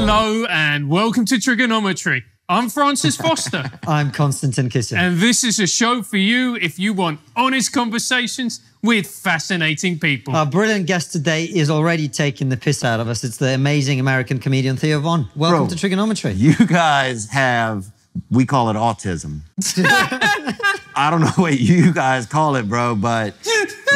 Hello and welcome to Trigonometry. I'm Francis Foster. I'm Konstantin Kisin. And this is a show for you if you want honest conversations with fascinating people. Our brilliant guest today is already taking the piss out of us. It's the amazing American comedian Theo Von. Welcome to Trigonometry. You guys have, we call it autism. I don't know what you guys call it, bro, but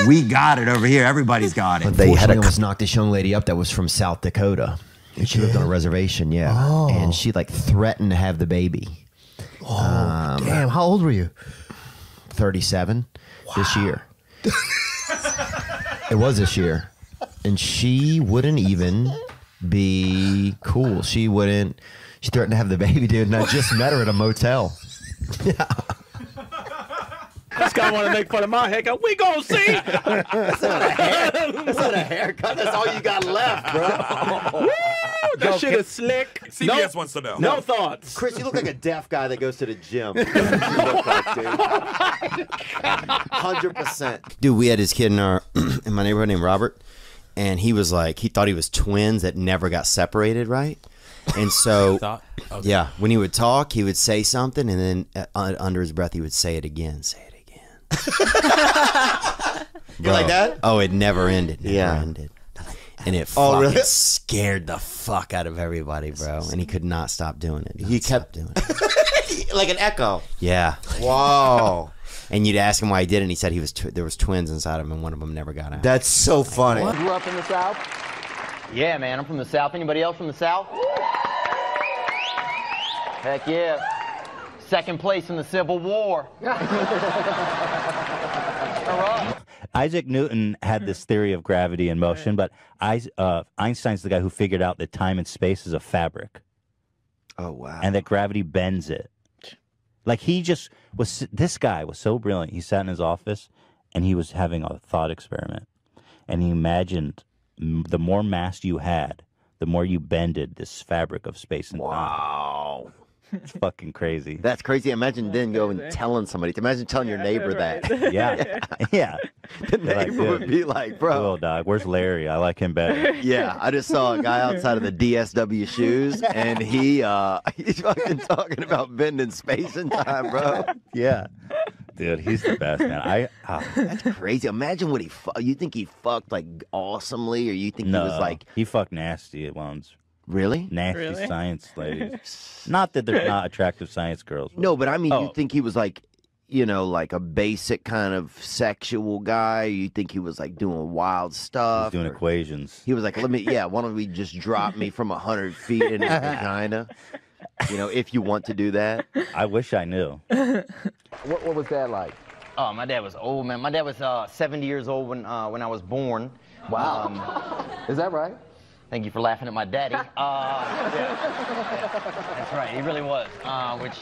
we got it over here. Everybody's got it. They had almost knocked this young lady up that was from South Dakota. And she lived on a reservation, yeah. Oh. And she like threatened to have the baby. Oh, damn. How old were you? 37 this year. It was this year. And she wouldn't even be cool. She threatened to have the baby, dude. And I just met her at a motel. Yeah. This guy want to make fun of my haircut. We gonna see. That's not a haircut. That's all you got left, bro. Woo, that shit is slick. CBS wants to know. No thoughts. Chris, you look like a deaf guy that goes to the gym. That's what you look like, dude. 100%. Dude, we had this kid in my neighborhood named Robert, and he was like, he thought he was twins that never got separated, right? And so, okay. Yeah, when he would talk, he would say something, and then under his breath, he would say it again. You're like that? Oh, it never ended. Never ended. And it fucking scared the fuck out of everybody, bro. And he could not stop doing it. He kept doing it. Like an echo. Yeah. Whoa. And you'd ask him why he did it, and he said there was twins inside of him, and one of them never got out. That's so funny. You grew up in the South? Yeah, man, I'm from the South. Anybody else from the South? Heck yeah. Second place in the Civil War. Isaac Newton had this theory of gravity and motion, but Einstein's the guy who figured out that time and space is a fabric. Oh, wow. And that gravity bends it. Like this guy was so brilliant. He sat in his office and he was having a thought experiment. And he imagined the more mass you had, the more you bended this fabric of space and time. Wow. It's fucking crazy. That's crazy. Imagine then going and telling somebody. Imagine telling your neighbor that. Yeah. Yeah. The neighbor would be like, bro. Cool, dog. Where's Larry? I like him better. Yeah. I just saw a guy outside of the DSW shoes, and he's fucking talking about bending space and time, bro. Yeah. Dude, he's the best, man. That's crazy. Imagine what you think he fucked like awesomely, or you think he was like. He fucked nasty at once. Really? Nasty science ladies. Not that they're not attractive science girls. No, but I mean, you think he was like, like a basic kind of sexual guy? You think he was like doing wild stuff? He was doing equations. He was like, why don't we just drop me from 100 feet in his vagina? If you want to do that. I wish I knew. What was that like? Oh, my dad was old, man. My dad was 70 years old when I was born. Wow. Is that right? Thank you for laughing at my daddy. Yeah. That's right, he really was. Which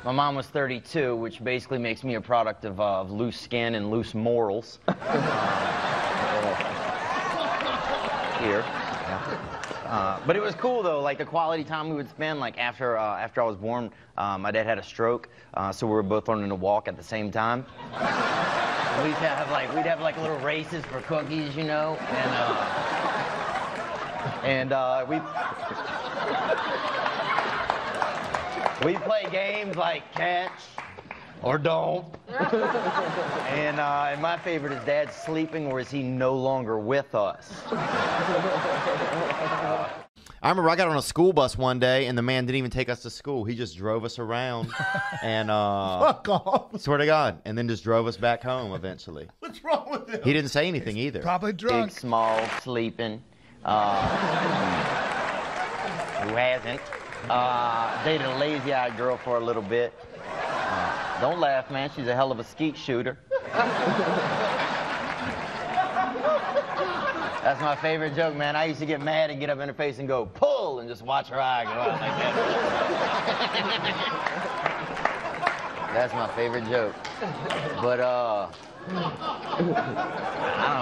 my mom was 32, which basically makes me a product of loose skin and loose morals. Here. But it was cool though, like the quality time we would spend. Like after I was born, my dad had a stroke, so we were both learning to walk at the same time. We'd have like little races for cookies, and we play games like catch or don't. And my favorite is Dad sleeping, or is he no longer with us? I remember I got on a school bus one day, and the man didn't even take us to school. He just drove us around, and fuck off. Swear to God, and then just drove us back home eventually. What's wrong with him? He didn't say anything either. Probably drunk. Big, small, sleeping. Who hasn't? Dated a lazy-eyed girl for a little bit. Don't laugh, man. She's a hell of a skeet shooter. That's my favorite joke, man. I used to get mad and get up in her face and go, pull, and just watch her eye go out like that. That's my favorite joke. But, I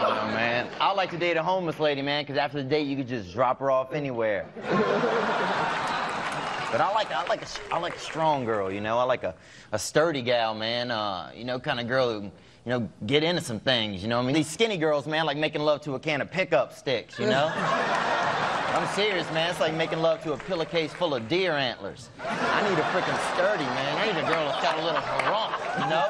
don't know, man. I like to date a homeless lady, man, because after the date, you could just drop her off anywhere. But I like a strong girl, I like a sturdy gal, man. Kind of girl who, get into some things, I mean, these skinny girls, man, like making love to a can of pickup sticks, I'm serious, man. It's like making love to a pillowcase full of deer antlers. I need a freaking sturdy, man. I need a girl that's got a little rump, you know?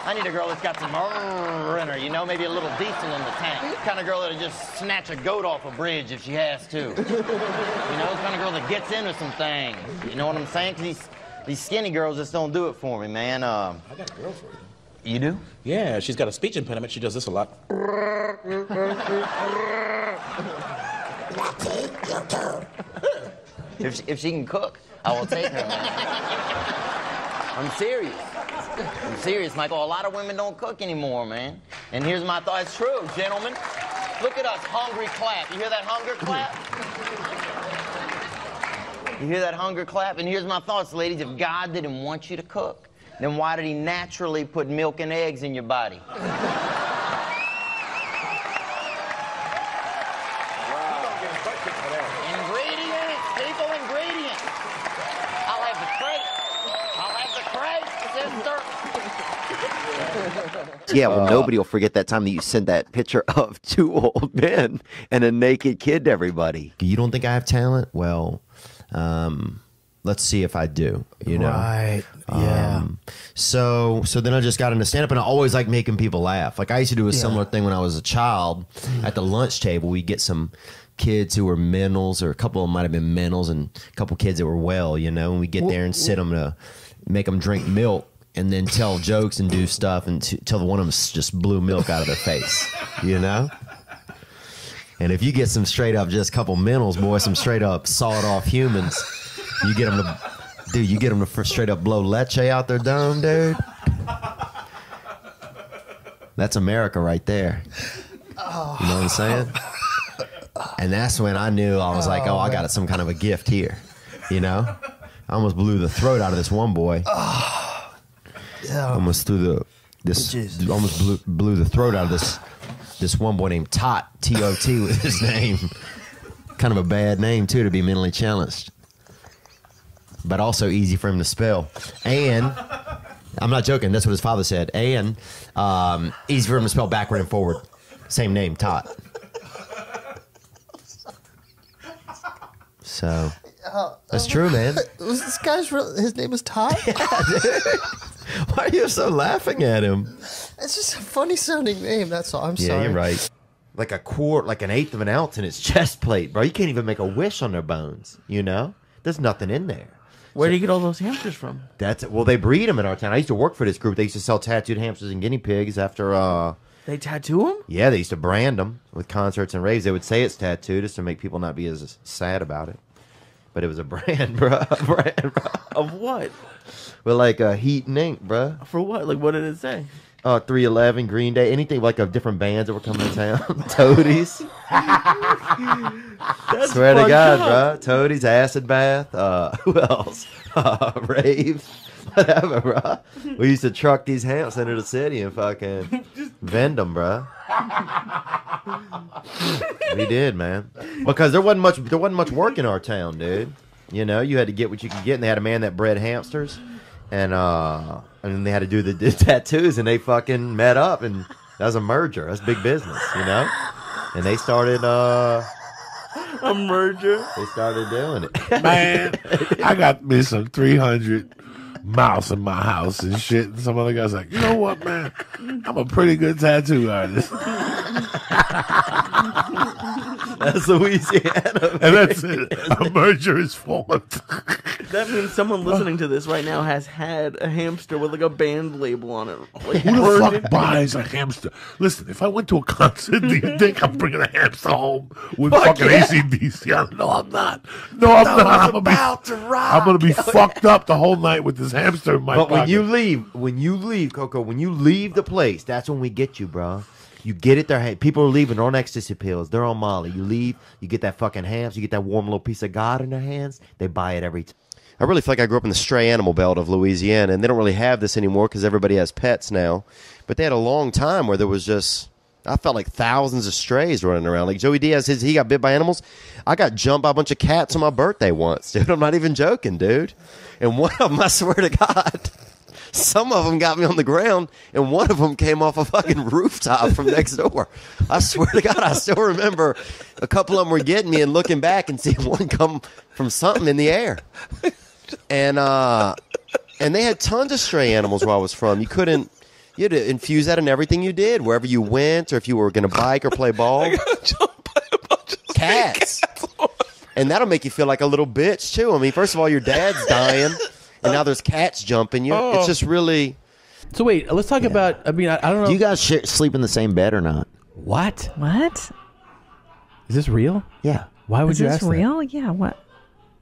I need a girl that's got some in her, you know? Maybe a little diesel in the tank. The kind of girl that'll just snatch a goat off a bridge if she has to. You know, the kind of girl that gets into some things. You know what I'm saying? 'Cause these skinny girls just don't do it for me, man. I got a girl for you. You do? Yeah, she's got a speech impediment. She does this a lot. If she can cook, I will take her, man. I'm serious. I'm serious, Michael. A lot of women don't cook anymore, man. And here's my thought. It's true, gentlemen. Look at us, hungry clap. You hear that hunger clap? You hear that hunger clap? And here's my thoughts, ladies. If God didn't want you to cook, then why did he naturally put milk and eggs in your body? Ingredients, people, ingredients. I'll have the crate, sister. Yeah, well, nobody will forget that time that you sent that picture of 2 old men and a naked kid to everybody. You don't think I have talent? Well, let's see if I do, you know? Right, yeah. So then I just got into stand-up, and I always like making people laugh. Like, I used to do a similar thing when I was a child. At the lunch table, we'd get some kids who were mentals, or a couple of them might have been mentals, and a couple kids that were well, you know? And we'd get there and sit them to make them drink milk, and then tell jokes and do stuff until one of them just blew milk out of their face, you know? And if you get some straight up just couple mentals, boy, some straight up sawed off humans, you get them to, dude, you get them to straight up blow leche out their dome, dude. That's America right there. You know what I'm saying? And that's when I knew, I was like, oh, I got some kind of a gift here, you know? I almost blew the throat out of this one boy. Almost blew the throat out of this one boy named Tot, T-O-T was his name. Kind of a bad name, too, to be mentally challenged. But also easy for him to spell. And, I'm not joking, that's what his father said. And easy for him to spell backward and forward. Same name, Tot. So, that's true, man. Was this guy's his name is Todd? Yeah, dude. Why are you so laughing at him? It's just a funny sounding name, that's all. I'm sorry. Yeah, you're right. Like a quart, like an eighth of an ounce in his chest plate, bro. You can't even make a wish on their bones, you know? There's nothing in there. Where do you get all those hamsters from? Well, they breed them in our town. I used to work for this group. They used to sell tattooed hamsters and guinea pigs after, They tattoo them? Yeah, they used to brand them with concerts and raves. They would say it's tattooed just to make people not be as sad about it. But it was a brand, bro. Of what? With like heat and ink, bro. For what? Like, what did it say? 311, Green Day, anything like of different bands that were coming to town. Toadies. Swear to God, bro. Toadies, Acid Bath. Who else? Rave. Whatever, bro. We used to truck these hamps into the city and fucking vend them, bro. We did, man. Because there wasn't much work in our town, dude. You know, you had to get what you could get, and they had a man that bred hamsters, and then they had to do the tattoos, and they fucking met up, and that was a merger. That's big business, you know. And they started a merger. They started doing it. Man, I got me some 300 mouse in my house and shit. And some other guy's like, you know what, man? I'm a pretty good tattoo artist. That's Louisiana. And that's it. A merger is formed. That means someone listening to this right now has had a hamster with like a band label on it. Like, who the fuck buys a hamster? Listen, if I went to a concert, do you think I'm bringing a hamster home with fucking AC/DC? No, I'm not. No, I'm not. I'm gonna be fucked up the whole night with this hamster in my pocket. But when you leave, Coco, when you leave the place, that's when we get you, bro. You get it there. People are leaving. They're on ecstasy pills. They're on Molly. You leave. You get that fucking hams. You get that warm little piece of God in their hands. They buy it every time. I really feel like I grew up in the stray animal belt of Louisiana, and they don't really have this anymore because everybody has pets now. But they had a long time where there was just, I felt like thousands of strays running around. Like Joey Diaz, he got bit by animals. I got jumped by a bunch of cats on my birthday once, dude. I'm not even joking, dude. And one of them, I swear to God, Some of them got me on the ground, and one of them came off a fucking rooftop from next door. I swear to God, I still remember a couple of them were getting me and looking back and seeing one come from something in the air. And they had tons of stray animals where I was from. You had to infuse that in everything you did, wherever you went, or if you were going to bike or play ball. I got jumped by a bunch of Cats. And that'll make you feel like a little bitch, too. I mean, first of all, your dad's dying, and now there's cats jumping you. It's just really... So wait, let's talk about, I mean, I don't know. Do you guys sleep in the same bed or not? What? What? Is this real? Yeah. Why would Is you this ask that? real? Yeah, what?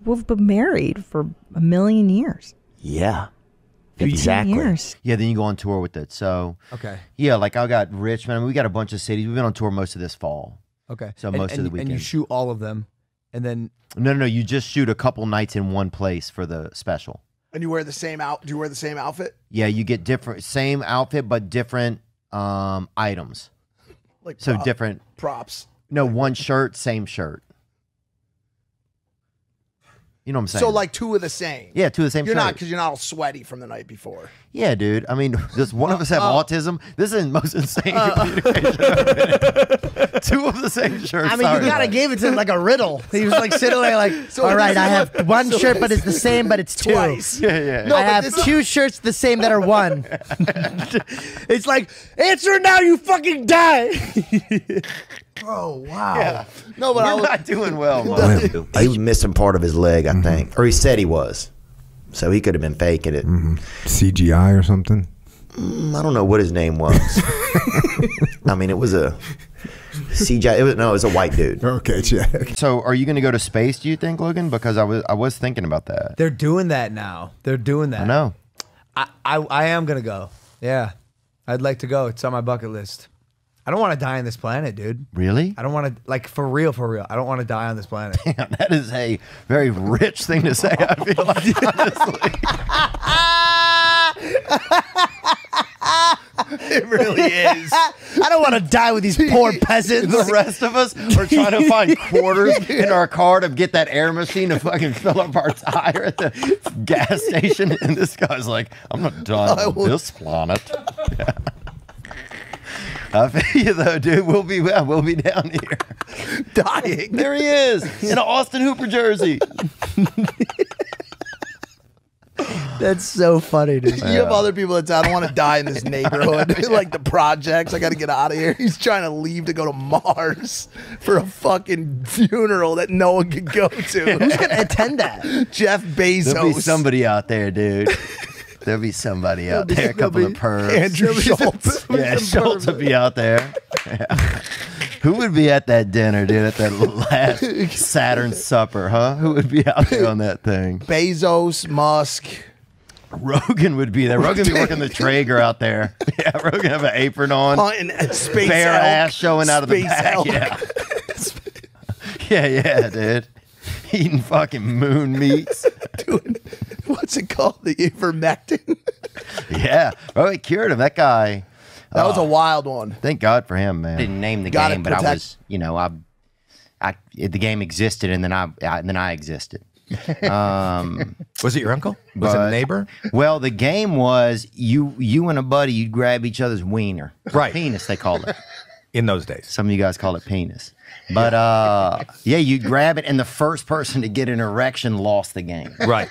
We've been married for a million years. Yeah. 15 Exactly. years. Yeah, then you go on tour with it. So, Okay. Yeah, like I got Richmond. I mean, we got a bunch of cities. We've been on tour most of this fall. Okay. So most of the weekend. And you shoot all of them, and then... No. You just shoot a couple nights in one place for the special. And you wear the same Do you wear the same outfit? Yeah, you get same outfit, but different items. Like so different props. No, one shirt, same shirt. You know what I'm saying? So like two of the same. Yeah, two of the same You're shirt. not because you're not all sweaty from the night before. Yeah, dude. I mean, does one of us have autism? This is the most insane communication I've been in. Two of the same shirts. I mean, you gotta give it to him like a riddle. He was like sitting there like, So all right, this I is have what- one so shirt, but this it's the same, but it's two. Twice. Yeah. No, I but have this is- two shirts the same that are one. It's like, answer now, you fucking die. Oh wow. Yeah. No, but We're not doing well, man. He was missing part of his leg, I think. Or he said he was. So he could have been faking it. CGI or something? I don't know what his name was. I mean, it was a CGI. It was a white dude. Okay, check. So, are you going to go to space? Do you think, Logan? Because I was thinking about that. They're doing that now. They're doing that. I know. I am going to go. Yeah. I'd like to go. It's on my bucket list. I don't want to die on this planet, dude. Really? I don't want to, like, for real. I don't want to die on this planet. Damn, that is a very rich thing to say, I feel like, honestly. It really is. I don't want to die with these poor peasants. The rest of us are trying to find quarters in our car to get that air machine to fucking fill up our tire at the gas station. And this guy's like, I'm not done on this planet. Yeah. I feel you though, dude. We'll be down here Dying. There he is in an Austin Hooper jersey. That's so funny, dude. You have other people that say, I don't want to die in this neighborhood. Like the projects, I got to get out of here. He's trying to leave to go to Mars for a fucking funeral that no one can go to. Who's going to attend that? Jeff Bezos. There'll be somebody out there, dude. There'll be somebody out there, a couple of pervs. Andrew Schultz. Yeah, Schultz would be out there. Yeah. Who would be at that dinner, dude, at that last Saturn supper, huh? Who would be out there on that thing? Bezos, Musk. Rogan would be there. Rogan would be working the Traeger out there. Yeah, Rogan have an apron on. Hunting space bare elk. ass showing out of the Space back. elk. Yeah. Yeah, dude. Eating fucking moon meats. Doing, what's it called? The ivermectin? Yeah. Oh, it cured him. That guy. That was a wild one. Thank God for him, man. I didn't name the Gotta game, but I protect- was, the game existed, and then I existed. Was it your uncle? Was it a neighbor? Well, the game was you and a buddy, you'd grab each other's wiener. Right. Penis, they called it. In those days. Some of you guys call it penis. But yeah, you'd grab it, and the first person to get an erection lost the game. Right.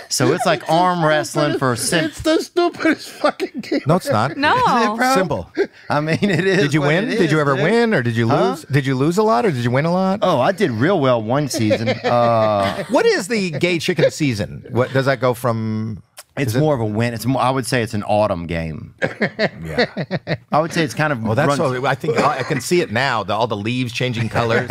So it's like arm wrestling for It's the stupidest fucking game. No, it's not. No. Is it, bro? Simple. I mean, it is. Did you what win? it Did you is, ever dude. win, or did you Huh? lose? Did you lose a lot, or did you win a lot? Oh, I did real well one season. What is the gay chicken season? What does that go from? It's more of a win. It's more. I would say it's an autumn game. Yeah. I would say it's kind of. Well, that's runs- so. I think I can see it now. All the leaves changing colors,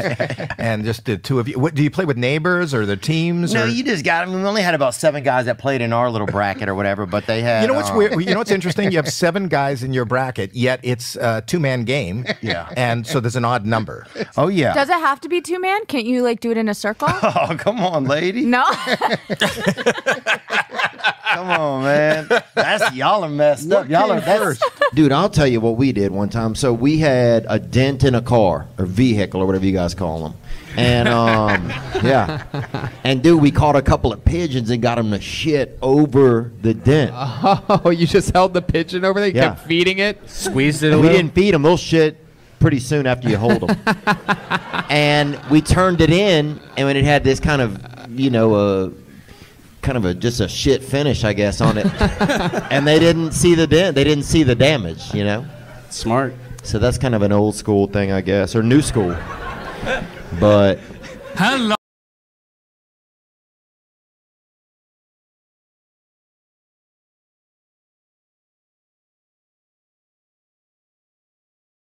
and just the two of you. What do you play with neighbors or the teams? No, or? you just got. I mean, we only had about 7 guys that played in our little bracket or whatever, but they had. You know what's weird? You know what's interesting? You have 7 guys in your bracket, yet it's a 2-man game. Yeah. And so there's an odd number. Oh yeah. Does it have to be 2-man? Can't you like do it in a circle? Oh, come on, lady. No. Come on, man. That's y'all are messed up. Y'all are that's Dude, I'll tell you what we did one time. So we had a dent in a car or vehicle or whatever you guys call them. And, yeah. And, dude, we caught a couple of pigeons and got them to shit over the dent. Oh, you just held the pigeon over there? You Yeah. kept feeding it? Squeezed it a We little? didn't feed them. They'll shit pretty soon after you hold them. And we turned it in, and when it had this kind of, you know, just a shit finish, I guess, on it. And they didn't see the dent. They didn't see the damage, you know? Smart. So that's kind of an old school thing, I guess, or new school. But Hello.